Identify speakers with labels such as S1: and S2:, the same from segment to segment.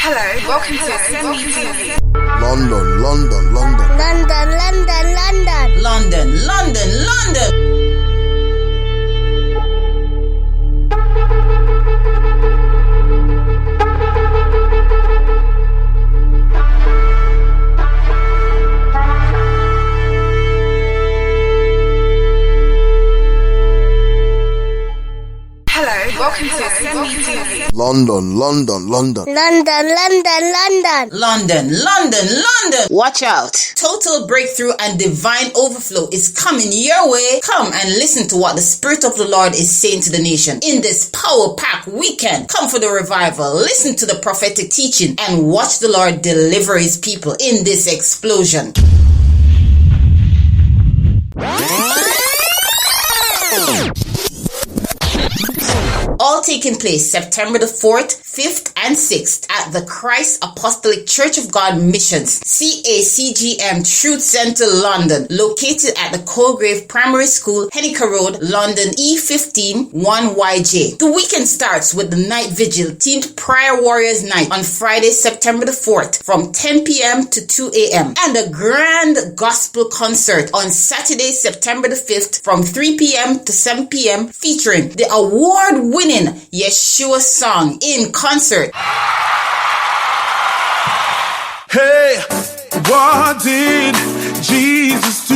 S1: Hello, welcome to Send Me TV.
S2: London.
S1: Welcome to Send Me TV.
S3: London. Watch out. Total breakthrough and divine overflow is coming your way. Come and listen to what the Spirit of the Lord is saying to the nation in this power-packed weekend. Come for the revival, listen to the prophetic teaching, and watch the Lord deliver his people in this explosion. All taking place September the 4th, 5th, and 6th at the Christ Apostolic Church of God Missions, CACGM Truth Center, London, located at the Colgrave Primary School, Henniker Road, London, E15 1YJ. The weekend starts with the night vigil themed Prayer Warriors Night on Friday, September the 4th from 10 p.m. to 2 a.m. and a grand gospel concert on Saturday, September the 5th from 3 p.m. to 7 p.m. featuring the award-winning Yeshua song in concert.
S4: Hey, what did Jesus do?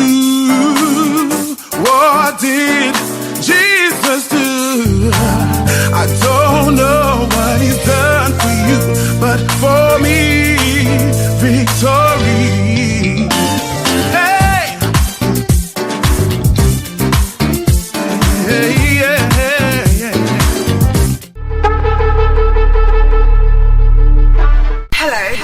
S4: What did Jesus do? I don't know what he's done for you, but for me, victory.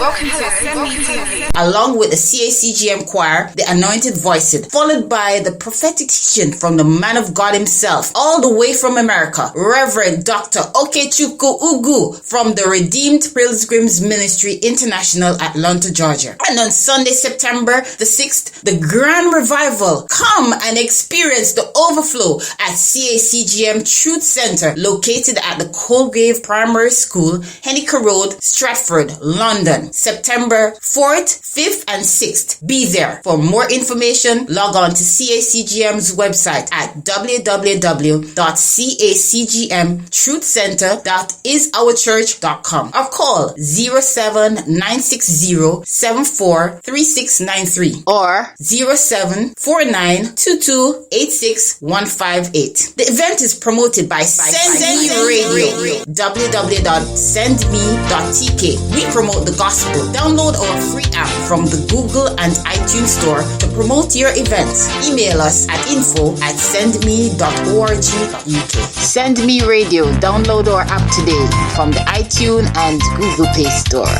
S1: Welcome to Send Me TV.
S3: Along with the CACGM choir, the Anointed Voices, followed by the prophetic teaching from the man of God himself, all the way from America, Reverend Dr. Okechukwu Ugu from the Redeemed Pilgrims Ministry International, Atlanta, Georgia. And on Sunday, September the 6th, the grand revival. Come and experience the overflow at CACGM Truth Center, located at the Colgrave Primary School, Henniker Road, Stratford, London. September 4th, 5th, and 6th. Be there. For more information, log on to CACGM's website at www.cacgmtruthcenter.isourchurch.com or call 07960743693 or 0749228615. The event is promoted by Send Me Radio, www.sendme.tk. We promote the gospel. Download our free app from the Google and iTunes store to promote your events. Email us at info@sendme.org.uk. Send Me Radio. Download our app today from the iTunes and Google Play Store.